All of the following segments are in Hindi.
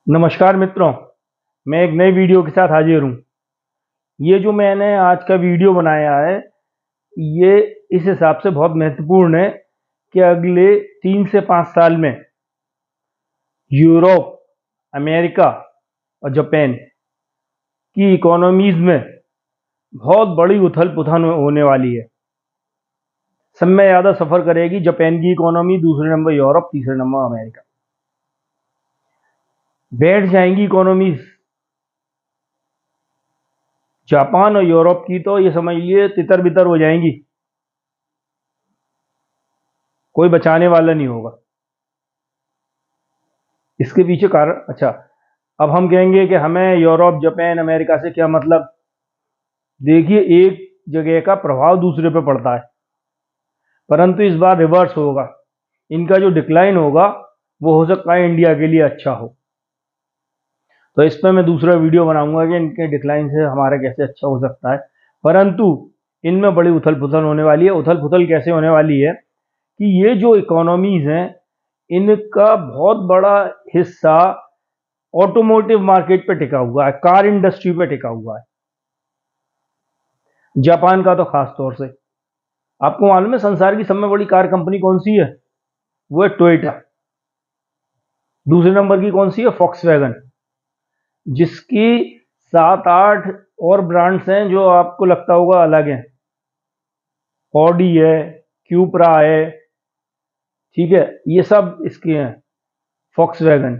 नमस्कार मित्रों, मैं एक नई वीडियो के साथ हाजिर हूँ। ये जो मैंने आज का वीडियो बनाया है, ये इस हिसाब से बहुत महत्वपूर्ण है कि अगले 3 से 5 साल में यूरोप, अमेरिका और जापान की इकोनॉमीज में बहुत बड़ी उथल-पुथल होने वाली है। सब में ज़्यादा सफ़र करेगी जापान की इकोनॉमी, दूसरे नंबर यूरोप, तीसरे नंबर अमेरिका। बैठ जाएंगी इकोनॉमीज जापान और यूरोप की, तो ये समझ लिए तितर-बितर हो जाएंगी, कोई बचाने वाला नहीं होगा। इसके पीछे कारण अच्छा, अब हम कहेंगे कि हमें यूरोप, जापान, अमेरिका से क्या मतलब। देखिए, एक जगह का प्रभाव दूसरे पे पड़ता है, परंतु इस बार रिवर्स होगा। इनका जो डिक्लाइन होगा वो हो सकता है इंडिया के लिए अच्छा हो। तो इस पर मैं दूसरा वीडियो बनाऊंगा कि इनके डिक्लाइन से हमारा कैसे अच्छा हो सकता है। परंतु इनमें बड़ी उथल पुथल होने वाली है। उथल पुथल कैसे होने वाली है कि ये जो इकोनॉमीज हैं, इनका बहुत बड़ा हिस्सा ऑटोमोटिव मार्केट पे टिका हुआ है, कार इंडस्ट्री पे टिका हुआ है। जापान का तो खास तौर से आपको मालूम है, संसार की सबसे बड़ी कार कंपनी कौन सी है? वो है टोयोटा। दूसरे नंबर की कौन सी है? फॉक्सवैगन, जिसकी 7-8 और ब्रांड्स हैं जो आपको लगता होगा अलग हैं। ऑडी है, क्यूपरा है, ठीक है, ये सब इसके हैं, फॉक्सवैगन।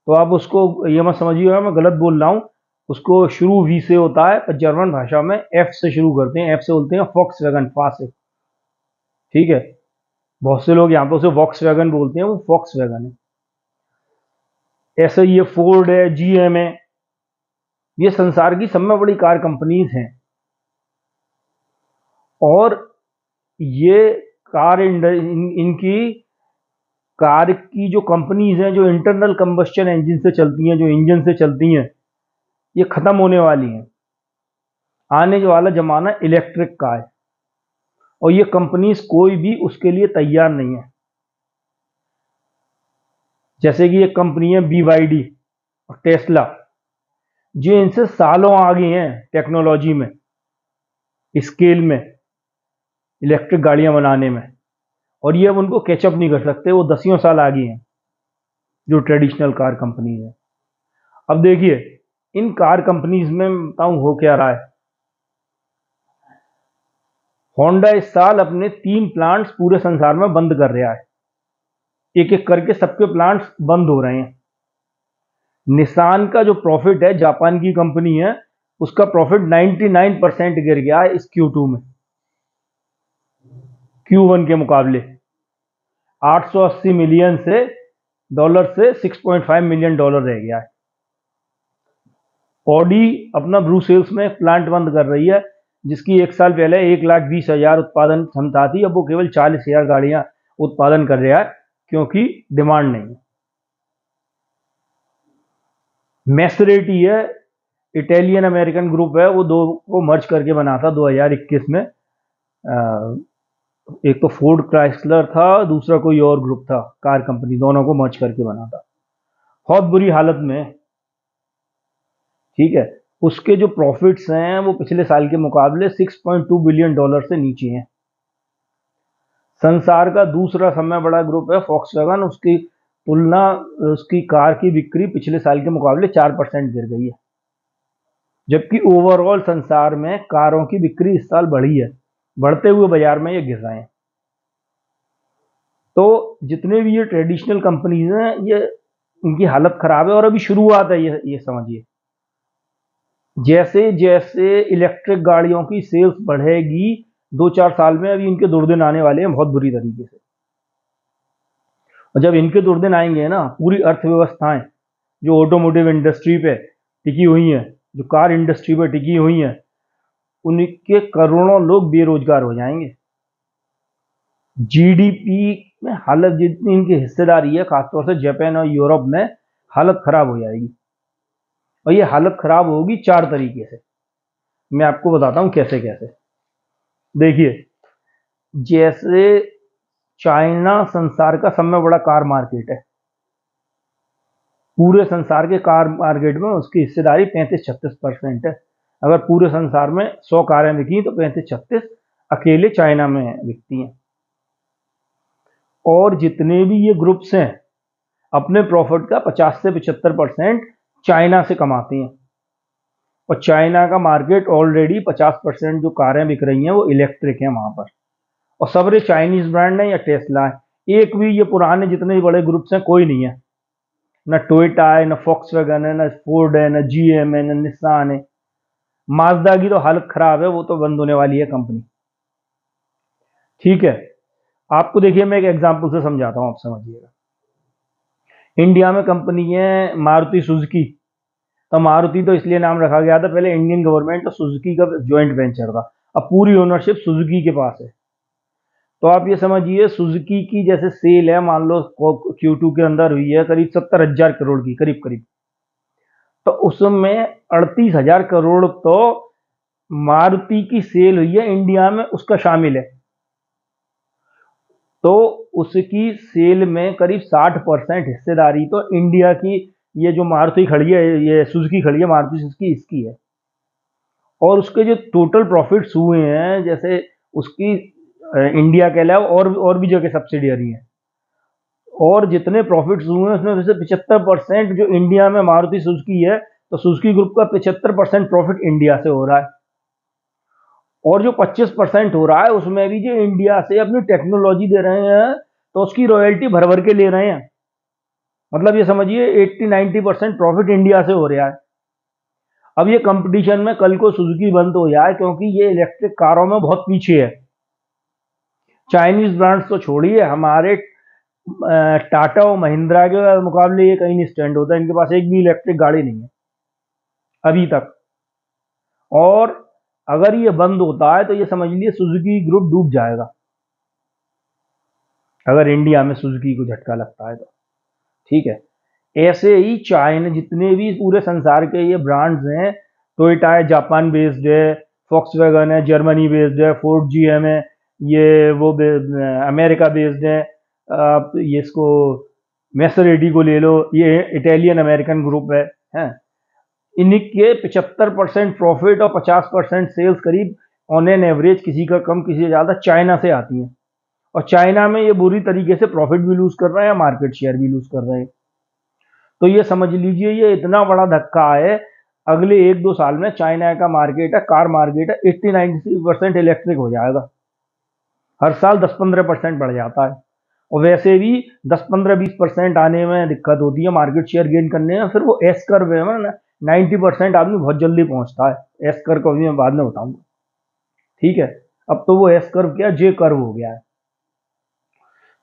तो आप उसको ये मत समझिएगा मैं गलत बोल रहा हूँ। उसको शुरू वी से होता है, पर जर्मन भाषा में एफ से शुरू करते हैं, एफ से बोलते हैं फॉक्सवैगन, फा से, ठीक है। बहुत से लोग यहाँ पे उसे वॉक्सवैगन बोलते हैं, वो फॉक्सवैगन है। ऐसे ये फोर्ड है, जीएम है, ये संसार की सबसे बड़ी कार कंपनीज हैं। और ये इनकी कार की जो कंपनीज हैं, जो इंटरनल कंबस्चन इंजन से चलती हैं, जो इंजन से चलती हैं, ये खत्म होने वाली हैं। आने वाला जमाना इलेक्ट्रिक का है, और ये कंपनीज कोई भी उसके लिए तैयार नहीं है। जैसे कि एक कंपनी है BYD और टेस्ला, जो इनसे सालों आगे हैं टेक्नोलॉजी में, स्केल में, इलेक्ट्रिक गाड़ियां बनाने में, और ये अब उनको कैचअप नहीं कर सकते। वो दसियों साल आगे हैं जो ट्रेडिशनल कार कंपनी है। अब देखिए, इन कार कंपनीज में बताऊं हो क्या रहा है। होंडा इस साल अपने 3 प्लांट्स पूरे संसार में बंद कर रहा है। एक एक करके सबके प्लांट्स बंद हो रहे हैं। निसान का जो प्रॉफिट है, जापान की कंपनी है, उसका प्रॉफिट 99% गिर गया है इस Q2 में, Q1 के मुकाबले। 880 मिलियन से डॉलर से $6.5 मिलियन रह गया है। ऑडी अपना ब्रूसेल्स में प्लांट बंद कर रही है, जिसकी एक साल पहले 1,20,000 उत्पादन क्षमता थी। अब वो केवल 40,000 गाड़ियां उत्पादन कर रहा है, क्योंकि डिमांड नहीं है। मैसरेटी है, इटालियन अमेरिकन ग्रुप है, वो दो को मर्ज करके बना था 2021 में। एक तो फोर्ड क्राइसलर था, दूसरा कोई और ग्रुप था, कार कंपनी, दोनों को मर्ज करके बना था। बहुत बुरी हालत में, ठीक है। उसके जो प्रॉफिट्स हैं वो पिछले साल के मुकाबले $6.2 बिलियन से नीचे हैं। संसार का दूसरा सबसे बड़ा ग्रुप है फॉक्सवैगन, उसकी तुलना, उसकी कार की बिक्री पिछले साल के मुकाबले 4% गिर गई है। जबकि ओवरऑल संसार में कारों की बिक्री इस साल बढ़ी है, बढ़ते हुए बाजार में ये गिर रहे हैं। तो जितने भी ये ट्रेडिशनल कंपनीज हैं, ये इनकी हालत खराब है, और अभी शुरुआत है। ये समझिए, जैसे जैसे इलेक्ट्रिक गाड़ियों की सेल्स बढ़ेगी 2-4 साल में, अभी इनके दुर्दिन आने वाले हैं बहुत बुरी तरीके से। और जब इनके दुर्दिन आएंगे ना, पूरी अर्थव्यवस्थाएं जो ऑटोमोटिव इंडस्ट्री पे टिकी हुई हैं, जो कार इंडस्ट्री पे टिकी हुई हैं, उनके करोड़ों लोग बेरोजगार हो जाएंगे। जीडीपी में हालत, जितनी इनकी हिस्सेदारी है खासतौर से जापान और यूरोप में, हालत खराब हो जाएगी। और ये हालत खराब होगी 4 तरीके से। मैं आपको बताता हूं कैसे कैसे। देखिए, जैसे चाइना संसार का सबसे बड़ा कार मार्केट है, पूरे संसार के कार मार्केट में उसकी हिस्सेदारी 35-36% है। अगर पूरे संसार में 100 कारें बिकी तो 35-36 अकेले चाइना में बिकती हैं। और जितने भी ये ग्रुप्स हैं अपने प्रॉफिट का 50 से 75% चाइना से कमाती हैं। और चाइना का मार्केट ऑलरेडी 50% जो कारें बिक रही हैं वो इलेक्ट्रिक हैं वहां पर, और सबरे चाइनीज ब्रांड है या टेस्ला है। एक भी ये पुराने जितने भी बड़े ग्रुप्स हैं कोई नहीं है, ना टोयोटा है, ना फॉक्सवैगन है, ना फोर्ड है, ना जीएम है, ना निसान है। माजदा की तो हालत खराब है, वो तो बंद होने वाली है कंपनी। ठीक है, आपको देखिए मैं एक एग्जांपल से समझाता हूं, आप समझिएगा। इंडिया में कंपनी है मारुति सुजुकी। तो मारुति तो इसलिए नाम रखा गया था, पहले इंडियन गवर्नमेंट और सुजुकी का ज्वाइंट वेंचर था, अब पूरी ओनरशिप सुजुकी के पास है। तो आप ये समझिए सुजुकी की जैसे सेल है, मान लो Q2 के अंदर हुई है करीब 70,000 करोड़ की, करीब करीब। तो उसमें 38,000 करोड़ तो मारुति की सेल हुई है इंडिया में, उसका शामिल है। तो उसकी सेल में करीब 60% हिस्सेदारी तो इंडिया की, ये जो मारुति खड़ी है, ये सुजुकी खड़ी है मारुति सुजुकी, इसकी है। और उसके जो टोटल प्रॉफिट्स हुए हैं, जैसे उसकी इंडिया के अलावा और भी जगह सब्सिडियरी है, और जितने प्रॉफिट्स हुए हैं उसमें से 75% जो इंडिया में मारुति सुजुकी है, तो सुजुकी ग्रुप का 75% प्रॉफिट इंडिया से हो रहा है। और जो 25% हो रहा है उसमें भी जो इंडिया से अपनी टेक्नोलॉजी दे रहे हैं, तो उसकी रॉयल्टी भर भर के ले रहे हैं। मतलब ये समझिए 80-90% प्रॉफिट इंडिया से हो रहा है। अब ये कंपटीशन में कल को सुजुकी बंद हो जाए, क्योंकि ये इलेक्ट्रिक कारों में बहुत पीछे है। चाइनीज ब्रांड्स तो छोड़िए, हमारे टाटा और महिंद्रा के मुकाबले ये कहीं नहीं स्टैंड होता। इनके पास एक भी इलेक्ट्रिक गाड़ी नहीं है अभी तक। और अगर ये बंद होता है तो ये समझ लीजिए सुजुकी ग्रुप डूब जाएगा, अगर इंडिया में सुजुकी को झटका लगता है तो। ठीक है, ऐसे ही चाइना जितने भी पूरे संसार के ये ब्रांड्स हैं, टोयोटा है जापान बेस्ड है, फॉक्सवैगन है जर्मनी बेस्ड है, फोर्ड जीएम है ये वो अमेरिका बेस्ड है, आप ये इसको मैसरेटी को ले लो, ये इटालियन अमेरिकन ग्रुप है। इनके 75% प्रॉफिट और 50% सेल्स करीब ऑन एन एवरेज, किसी का कम किसी का ज़्यादा, चाइना से आती हैं। और चाइना में ये बुरी तरीके से प्रॉफिट भी लूज कर रहे हैं, मार्केट शेयर भी लूज कर रहे हैं। तो ये समझ लीजिए ये इतना बड़ा धक्का है। अगले 1-2 साल में चाइना का मार्केट है, कार मार्केट है, 80-90% इलेक्ट्रिक हो जाएगा। हर साल 10-15% बढ़ जाता है। और वैसे भी 10-15-20% आने में दिक्कत होती है मार्केट शेयर गेन करने में। फिर वो एस कर्व है ना, 90% आदमी बहुत जल्दी पहुंचता है। एस कर्व को भी मैं बाद में बताऊंगा। ठीक है, अब तो वो एस कर्व क्या जे कर्व हो गया है।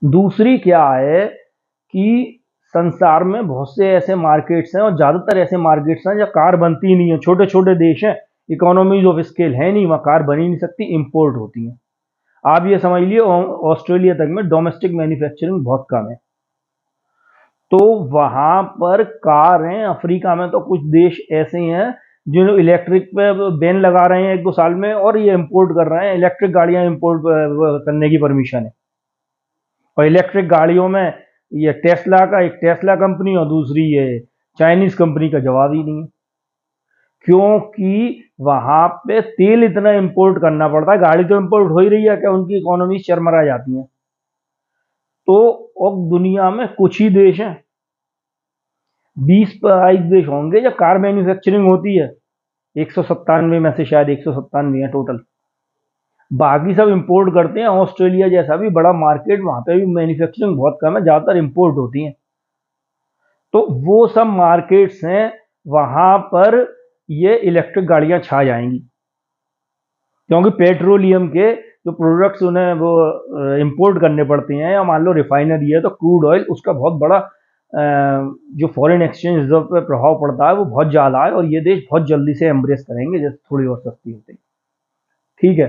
दूसरी क्या है कि संसार में बहुत से ऐसे मार्केट्स हैं, और ज़्यादातर ऐसे मार्केट्स हैं जहाँ कार बनती नहीं है। छोटे छोटे देश हैं, इकोनॉमीज ऑफ स्केल है नहीं, वहाँ कार बनी नहीं सकती, इंपोर्ट होती हैं। आप ये समझ लिए ऑस्ट्रेलिया तक में डोमेस्टिक मैन्युफैक्चरिंग बहुत कम है। तो वहां पर कार हैं। अफ्रीका में तो कुछ देश ऐसे हैं जो इलेक्ट्रिक पे बैन लगा रहे हैं 1-2 साल में, और ये इंपोर्ट कर रहे हैं, इलेक्ट्रिक गाड़ियां इंपोर्ट करने की परमिशन है। और इलेक्ट्रिक गाड़ियों में ये टेस्ला का, एक टेस्ला कंपनी और दूसरी ये चाइनीज कंपनी का जवाब ही नहीं है, क्योंकि वहां पे तेल इतना इंपोर्ट करना पड़ता है। गाड़ी तो इंपोर्ट हो ही रही है, क्या उनकी इकोनॉमी चरमरा जाती है। तो अब दुनिया में कुछ ही देश हैं, 20-22 देश होंगे जब कार मैन्युफैक्चरिंग होती है। 197 में से शायद 197 है टोटल, बाकी सब इंपोर्ट करते हैं। ऑस्ट्रेलिया जैसा भी बड़ा मार्केट, वहां पे भी मैन्युफैक्चरिंग बहुत कम है, ज्यादातर इंपोर्ट होती है। तो वो सब मार्केट्स हैं, वहां पर ये इलेक्ट्रिक गाड़ियां छा जाएंगी, क्योंकि पेट्रोलियम के जो प्रोडक्ट्स उन्हें वो इंपोर्ट करने पड़ते हैं, या मान लो रिफाइनरी है तो क्रूड ऑयल, उसका बहुत बड़ा जो फॉरेन एक्सचेंज रिजर्व पे प्रभाव पड़ता है वो बहुत ज़्यादा है। और ये देश बहुत जल्दी से एम्ब्रेस करेंगे जैसे थोड़ी और सस्ती होती। ठीक है,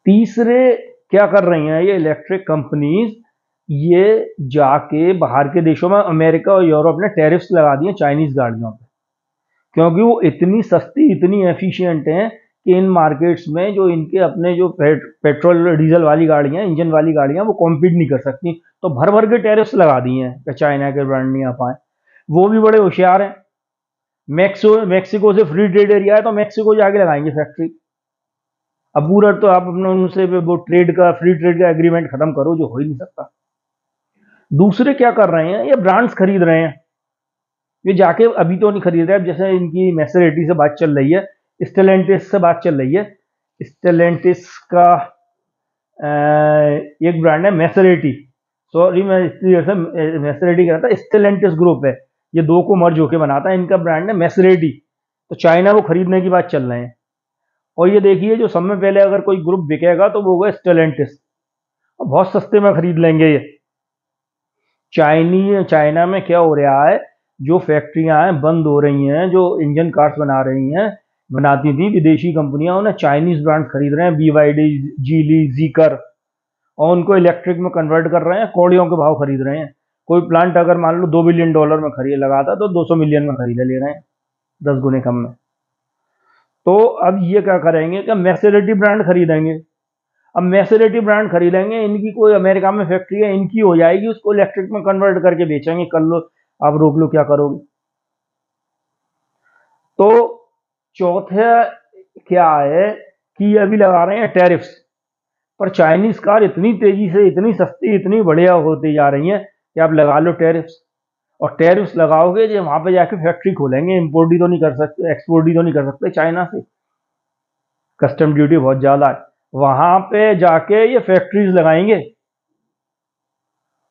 तीसरे क्या कर रही हैं ये इलेक्ट्रिक कंपनीज, ये जाके बाहर के देशों में, अमेरिका और यूरोप ने टैरिफ्स लगा दिए चाइनीज गाड़ियों पे, क्योंकि वो इतनी सस्ती, इतनी एफिशिएंट हैं कि इन मार्केट्स में जो इनके अपने जो पेट्रोल डीजल वाली गाड़ियां, इंजन वाली गाड़ियां, वो कॉम्पीट नहीं कर सकती, तो भर भर के टैरिफ्स लगा दिए हैं कि चाइना के ब्रांड नहीं आ पाए। वो भी बड़े होशियार हैं। मैक्सिको से फ्री ट्रेड एरिया है, तो मैक्सिको जाके लगाएंगे फैक्ट्री। अब पूरा तो आप अपने उनसे वो ट्रेड का, फ्री ट्रेड का एग्रीमेंट खत्म करो, जो हो ही नहीं सकता। दूसरे क्या कर रहे हैं, ये ब्रांड्स खरीद रहे हैं। ये जाके अभी तो नहीं खरीद रहे, अब जैसे इनकी मैसेरेटी से बात चल रही है, स्टेलेंटिस से बात चल रही है। स्टेलेंटिस का एक ब्रांड है मैसेरेटी, सॉरी मैं इतनी देर से मैसेरेटी कह रहा था, स्टेलेंटिस ग्रुप है, ये दो को मर्ज होके बनाता है, इनका ब्रांड है मैसेरेटी। तो चाइना को खरीदने की बात चल रहे हैं। और ये देखिए, जो समय पहले अगर कोई ग्रुप बिकेगा तो वो होगा स्टेलेंटिस, और बहुत सस्ते में खरीद लेंगे ये। चाइना में क्या हो रहा है, जो फैक्ट्रियां हैं बंद हो रही हैं, जो इंजन कार्स बना रही हैं, बनाती थी विदेशी कंपनियां, उन्हें चाइनीज ब्रांड खरीद रहे हैं, BYD, जीली, जीकर, और उनको इलेक्ट्रिक में कन्वर्ट कर रहे हैं, कौड़ियों के भाव खरीद रहे हैं। कोई प्लांट अगर मान लो $2 बिलियन में खरीद लगाता, तो 200 मिलियन में खरीद ले रहे हैं, 10 गुने कम में। तो अब ये क्या करेंगे कि मैसेरेटी ब्रांड खरीदेंगे। अब मैसेरेटी ब्रांड खरीदेंगे, इनकी कोई अमेरिका में फैक्ट्री है, इनकी हो जाएगी, उसको इलेक्ट्रिक में कन्वर्ट करके बेचेंगे। कर लो, आप रोक लो, क्या करोगे। तो चौथे क्या है कि ये अभी लगा रहे हैं टैरिफ्स, पर चाइनीज कार इतनी तेजी से, इतनी सस्ती, इतनी बढ़िया होती जा रही हैं कि आप लगा लो टैरिफ्स। और टैरिफ्स लगाओगे जो वहां पे जाके फैक्ट्री खोलेंगे, इंपोर्ट ही तो नहीं कर सकते, एक्सपोर्ट ही तो नहीं कर सकते चाइना से, कस्टम ड्यूटी बहुत ज्यादा है। वहां पे जाके ये फैक्ट्रीज लगाएंगे,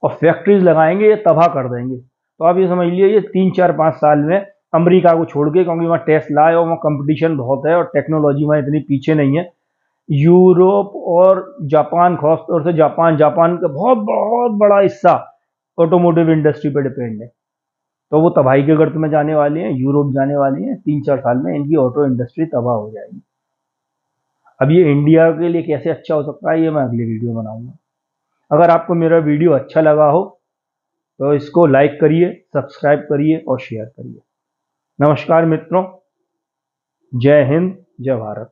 और फैक्ट्रीज लगाएंगे, ये तबाह कर देंगे। तो आप ये समझ लीजिए, ये 3 4 5 साल में अमेरिका को छोड़ के, क्योंकि वहाँ टेस्ला है और वहाँ कंपटीशन बहुत है और टेक्नोलॉजी वहाँ इतनी पीछे नहीं है, यूरोप और जापान, खासतौर से जापान का बहुत बहुत बड़ा हिस्सा ऑटोमोटिव इंडस्ट्री पे डिपेंड है। तो वो तबाही के गर्त में जाने वाले हैं, यूरोप जाने वाले हैं, 3 4 साल में इनकी ऑटो इंडस्ट्री तबाह हो जाएगी। अब ये इंडिया के लिए कैसे अच्छा हो सकता है, ये मैं अगली वीडियो बनाऊंगा। अगर आपको मेरा वीडियो अच्छा लगा हो तो इसको लाइक करिए, सब्सक्राइब करिए और शेयर करिए। नमस्कार मित्रों, जय हिंद, जय भारत।